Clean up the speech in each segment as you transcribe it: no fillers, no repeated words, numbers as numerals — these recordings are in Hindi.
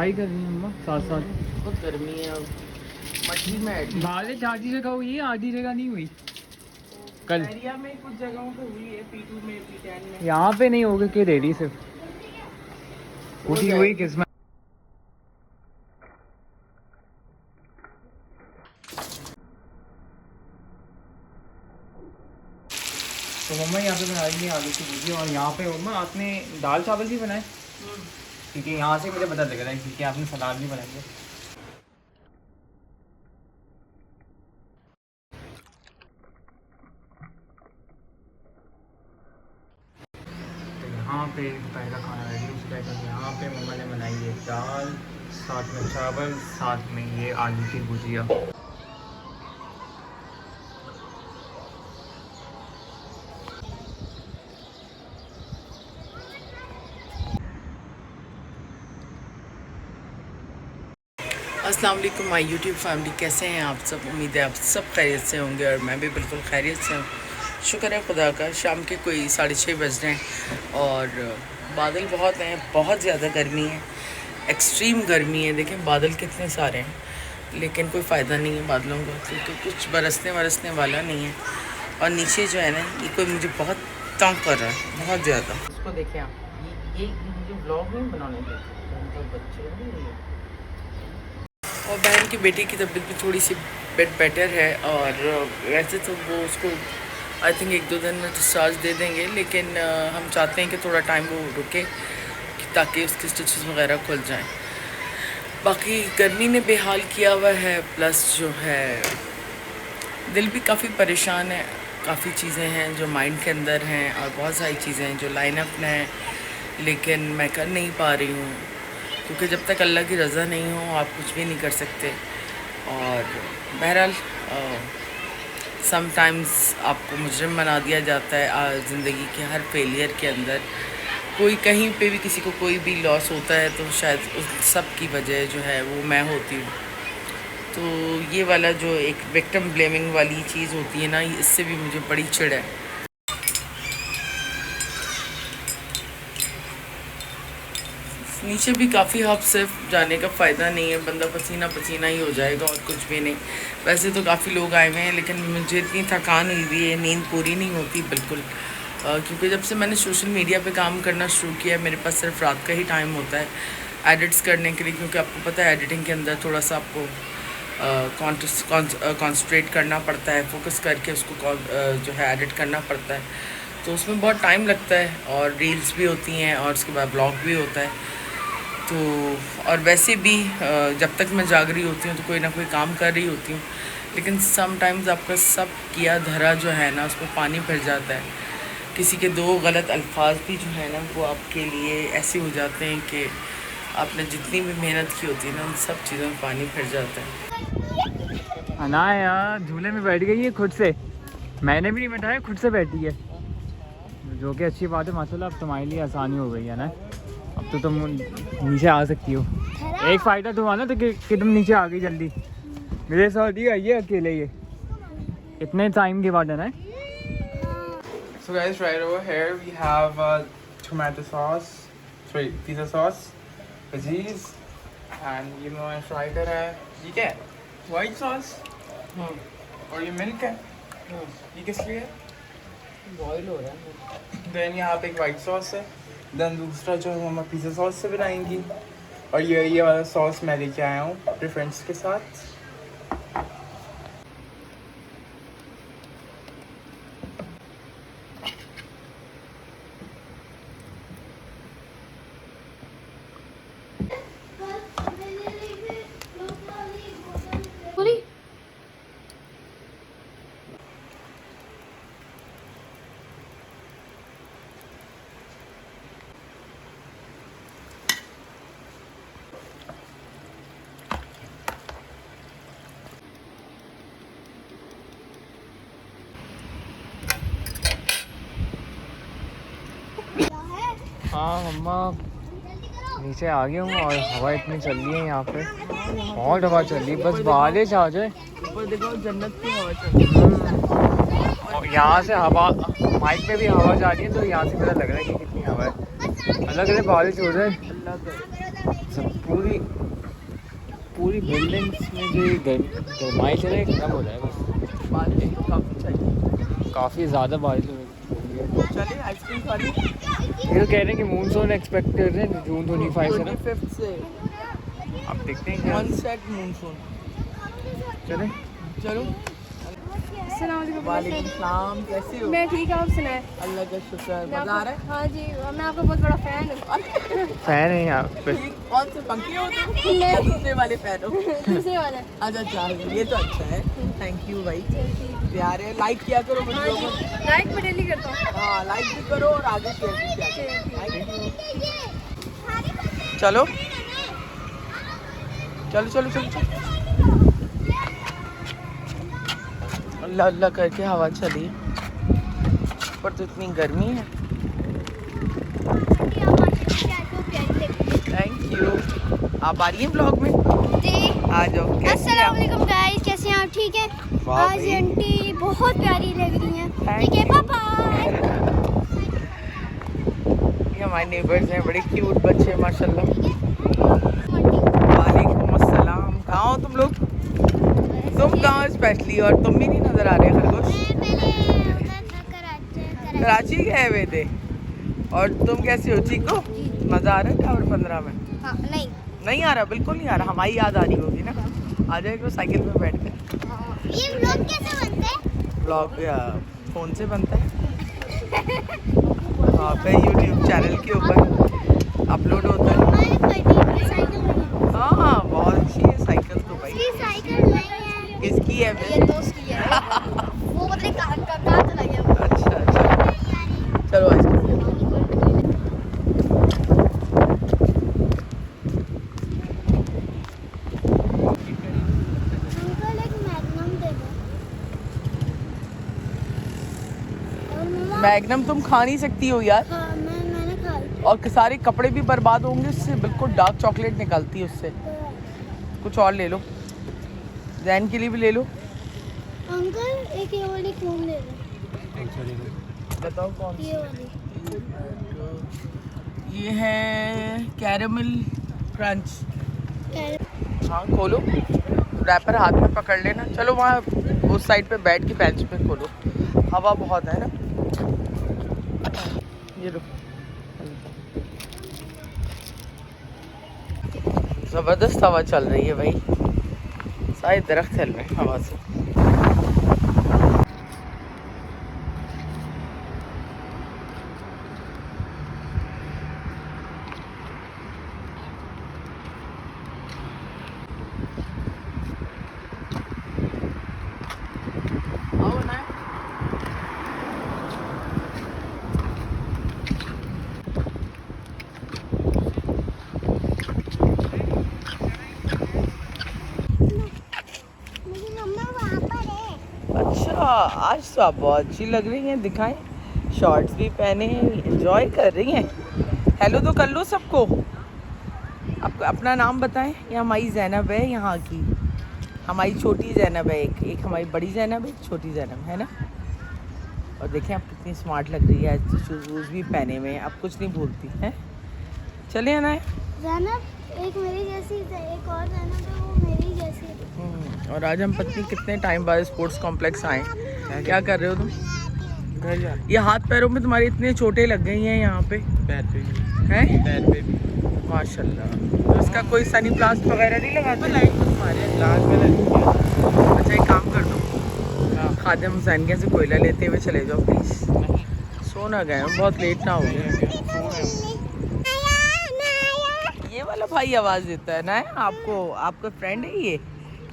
सफाई कर रही है मम्मा साथ साथ। बहुत गर्मी है अब मट्टी में बारिश आधी जगह हुई है, आधी जगह नहीं हुई। कल एरिया में कुछ जगहों पे हुई है, P2 में, P10 में। यहाँ पे नहीं होगी कि रेडी सिर्फ उठी हुई किस्मत। तो मम्मा यहाँ पे बना रही है आलू की भुजी, और यहाँ पे मम्मा आपने दाल चावल भी बनाए, क्योंकि यहाँ से मुझे पता लग रहा है क्योंकि आपने सलाद भी बनाई है। तो यहाँ पे दोपहर का खाना रेडी हो चुका है। तो यहाँ पे मम्मा ने बनाई है दाल, साथ में चावल, साथ में ये आलू की भुजिया। अस्सलाम वालेकुम माय यूट्यूब फैमिली, कैसे हैं आप सब? उम्मीद है आप सब खैरियत से होंगे और मैं भी बिल्कुल खैरियत से हूँ। शुक्र है खुदा का। शाम के कोई 6:30 बज रहे हैं और बादल बहुत हैं, बहुत ज़्यादा गर्मी है, एक्सट्रीम गर्मी है। देखें बादल कितने सारे हैं, लेकिन कोई फ़ायदा नहीं है बादलों का, क्योंकि कुछ बरसने वाला नहीं है। और नीचे जो है ना, ये कोई मुझे बहुत तंग कर रहा है, बहुत ज़्यादा। इसको देखें आप, ये मुझे ब्लॉग नहीं बनाने देते बच्चे। और बहन की बेटी की तबीयत भी थोड़ी सी बेटर है, और वैसे तो वो उसको आई थिंक 1-2 दिन में डिस्चार्ज दे देंगे, लेकिन हम चाहते हैं कि थोड़ा टाइम वो रुके ताकि उसके स्टिचेस वगैरह खुल जाएं। बाकी गर्मी ने बेहाल किया हुआ है, प्लस जो है दिल भी काफ़ी परेशान है। काफ़ी चीज़ें हैं जो माइंड के अंदर हैं, और बहुत सारी चीज़ें हैं जो लाइनअप में हैं, लेकिन मैं कर नहीं पा रही हूँ, क्योंकि जब तक अल्लाह की रज़ा नहीं हो आप कुछ भी नहीं कर सकते। और बहरहाल समटाइम्स आपको मुजरिम बना दिया जाता है ज़िंदगी के हर फेलियर के अंदर। कोई कहीं पे भी किसी को कोई भी लॉस होता है तो शायद उस सब की वजह जो है वो मैं होती हूँ। तो ये वाला जो एक विक्टिम ब्लेमिंग वाली चीज़ होती है ना, इससे भी मुझे बड़ी चिढ़ है। नीचे भी काफ़ी हब सिर्फ जाने का फ़ायदा नहीं है, बंदा पसीना पसीना ही हो जाएगा और कुछ भी नहीं। वैसे तो काफ़ी लोग आए हुए हैं, लेकिन मुझे इतनी थकान हुई हुई है, नींद पूरी नहीं होती बिल्कुल। क्योंकि जब से मैंने सोशल मीडिया पे काम करना शुरू किया है, मेरे पास सिर्फ रात का ही टाइम होता है एडिट्स करने के लिए, क्योंकि आपको पता है एडिटिंग के अंदर थोड़ा सा आपको कॉन्सन्ट्रेट करना पड़ता है, फोकस करके उसको जो है एडिट करना पड़ता है। तो उसमें बहुत टाइम लगता है, और रील्स भी होती हैं और उसके बाद ब्लॉग भी होता है। तो और वैसे भी जब तक मैं जाग रही होती हूँ तो कोई ना कोई काम कर रही होती हूँ, लेकिन समटाइम्स आपका सब किया धरा जो है ना, उसमें पानी भर जाता है। किसी के 2 गलत अल्फाज भी जो है ना, वो आपके लिए ऐसे हो जाते हैं कि आपने जितनी भी मेहनत की होती है ना, उन सब चीज़ों में पानी भर जाता है। अनाया झूले में बैठ गई है खुद से, मैंने भी नहीं बैठाया, खुद से बैठी है, जो कि अच्छी बात है माशाल्लाह। अब तुम्हारे लिए आसानी हो गई है ना, अब तो तुम नीचे आ सकती हो। एक फ़ायदा तो हुआ ना तो कि तुम नीचे आ गई जल्दी। मेरे साथ ही आइए अकेले, ये इतने टाइम के बाद है ना। So guys, right over here we have tomato sauce, sorry, pizza sauce, veggies, and you know I fry करा है। ये क्या है? White sauce और ये milk है। ये किस लिए है? बॉयल हो रहा है। Then यहाँ पे एक white sauce है। Then दूसरा जो है हम पिज़्ज़ा सॉस से बनाएंगी, और ये वाला सॉस मैं लेके आया हूँ अपने फ्रेंड्स के साथ। हाँ मम्मा नीचे आ गया हूँ, और हवा इतनी चल रही है यहाँ पे, बहुत हवा चल रही है, बस बारिश आ जाए। ऊपर देखो जन्नत की हवा चल रही है। और यहाँ से हवा, माइक में भी हवा जा रही है, तो यहाँ से पता लग रहा है कि कितनी हवा है। अल्लाह करे बारिश हो जाए। पूरी बिल्डिंग्स में जो ये गरमाई चल रही है खत्म हो जाए बस। बारिश तो काफ़ी चाहिए। काफ़ी ज़्यादा बारिश हो रही है। चलिए आइसक्रीम खा ली। ये तो कह रहे हैं कि मूनसून एक्सपेक्ट कर रहे हैं जून 25 से ना। 25 से अब देखते हैं क्या वन सेट मूनसून। चलें। चलो। अस्सलामुअलैकुम। वालेकुम सलाम, कैसे हो? मैं ठीक हूँ, आप सुनाएं? अल्लाह का शुक्र। मज़ा आ रहा है? हाँ जी, मैं आपका बहुत बड़ा फ़ैन हूँ। फैन है यहाँ पे। ये कौन से पंखे हो तुम? या दूसरे वाले फैन हो? दूसरे वाला। अच्छा चार, ये तो अच्छा है। थैंक यू भाई, प्यार है। लाइक किया करो वीडियो को। लाइक मैं डेली करता हूँ। हाँ लाइक भी करो और आगे शेयर भी किया करो। चलो चलो चलो चलो चलो। अल्लाह अल्लाह करके हवा चली पर तो इतनी गर्मी है। Thank you. आप आ रही हैं ब्लॉग में? जी। आ जाओ। कैसे हैं आप? अस्सलाम वालेकुम गाइस, कैसे हैं आप? ठीक है। वाह आज भाई। आंटी बहुत प्यारी लग रही हैं। Thank ठीक है you. पापा। ये हमारे नेबर्स हैं, बड़े क्यूट बच्चे माशाल्लाह। वालेकुम अस्सलाम। कहाँ हो तुम लोग? तुम कहाँ स्पेशली? और तुम भी नहीं नजर आ रहे खरगोश। कराची गए हुए थे। और तुम कैसे हो? ठीक हो? मज़ा आ रहा है टावर 15 में? हाँ, नहीं। नहीं आ रहा, बिल्कुल नहीं आ रहा। हमारी याद आ रही होगी ना। आ जाए करो साइकिल पे बैठ कर। ये व्लॉग कैसे बनते हैं? ब्लॉग फ़ोन से बनता है। हाँ पे यूट्यूब चैनल के ऊपर अपलोड होता है। हमारे पति की साइकिल बनी। हाँ बहुत अच्छी है साइकिल तो भाई। इसकी साइकिल नहीं है। किसकी है ये फिर? दोस्त की है। वो पता नहीं कहाँ चला गया वो। अच्छा अच्छा, चलो आइसक्रीम। अंकल एक मैग्नम दे दो। और मम्मा। मैग्नम तुम खा नहीं सकती हो यार। हाँ, मैंने खा ली। और सारे कपड़े भी बर्बाद होंगे उससे। बिल्कुल डार्क चॉकलेट निकलती है उससे। कुछ और ले लो, जैन के लिए भी ले लो। अंकल एक ये वाली क्रीम दे दो। बताओ कौन सी? ये वाली। ये है कैरेमल क्रंच। कैरेमल। हाँ खोलो, रैपर हाथ में पकड़ लेना। चलो वहाँ उस साइड पे बैठ के बेंच पे खोलो, हवा बहुत है ना। ये लो, ज़बरदस्त हवा चल रही है भाई। सारे दरख्त हिल रहे हैं हवा से। अच्छा, आज तो आप बहुत अच्छी लग रही हैं। दिखाएं, शॉर्ट्स भी पहने हैं, एंजॉय कर रही हैं। हेलो तो कर लो सबको। आपको अपना नाम बताएं। ये हमारी जैनब है यहाँ की। हमारी छोटी जैनब है, एक हमारी बड़ी जैनब है, एक छोटी जैनब है ना। और देखें आप कितनी स्मार्ट लग रही है। शूज़ भी पहने हुए हैं, आप कुछ नहीं भूलती हैं। चले आना है। जैनब एक मेरी जैसी है, एक और जैनब है वो मेरी जैसी है। और आज हम पत्नी कितने टाइम बाद स्पोर्ट्स कॉम्प्लेक्स आए। क्या कर रहे हो तुम? घर जा। ये हाथ पैरों में तुम्हारे इतने चोटें लग गई हैं यहाँ पे। पैर पे भी, हैं? पैर पे भी। माशाल्लाह। तो इसका कोई सनी प्लास्ट वगैरह नहीं लगाते? लाइट तो हमारे ग्लास में लगी है। अच्छा एक काम कर दो, खादिम हुसैन के से कोयला लेते हुए चले जाओ प्लीज़। सो ना गए, बहुत लेट ना हो गए। ये वाला भाई आवाज़ देता है ना, है आपको? आपका फ्रेंड है ये?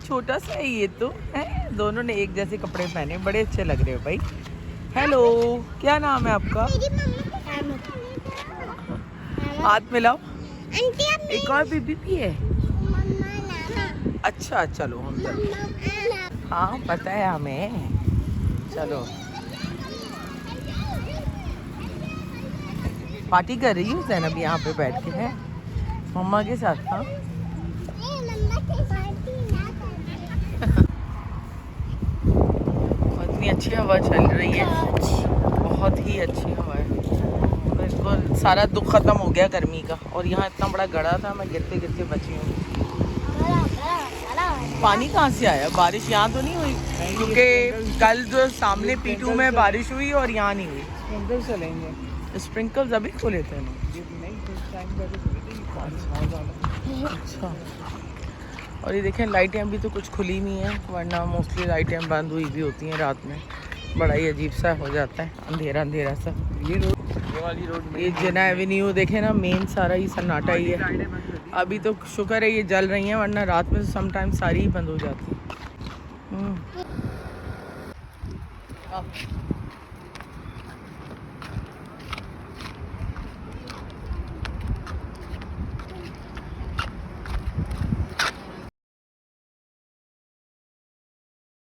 छोटा सा है ये तो है। दोनों ने एक जैसे कपड़े पहने, बड़े अच्छे लग रहे हो भाई। हेलो, क्या नाम है आपका? हाथ मिलाओ। एक और बीबी भी है। अच्छा चलो हम चलो। हाँ पता है हमें। चलो पार्टी कर रही हूँ जैनब यहाँ पे बैठ के है मम्मा के साथ। हाँ इतनी अच्छी हवा चल रही है, बहुत ही अच्छी हवा है। बिल्कुल सारा दुख ख़त्म हो गया गर्मी का। और यहाँ इतना बड़ा गड़ा था, मैं गिरते गिरते बची हूँ। पानी कहाँ से आया? बारिश यहाँ तो नहीं हुई, क्योंकि कल जो सामने P2 में बारिश हुई और यहाँ नहीं हुई। स्प्रिंकल चलेंगे, स्प्रिंकल्स अभी खोले थे ना। नहीं कुछ टाइम पहले चले थे। अच्छा, और ये देखें लाइटें अभी तो कुछ खुली नहीं है, वरना मोस्टली लाइटें बंद हुई भी होती हैं रात में। बड़ा ही अजीब सा हो जाता है, अंधेरा अंधेरा सा। ये वाली रोड ये जिना एवेन्यू देखे ना, मेन सारा ही सन्नाटा ही है। अभी तो शुक्र है ये जल रही हैं, वरना रात में समटाइम सारी ही बंद हो जाती है।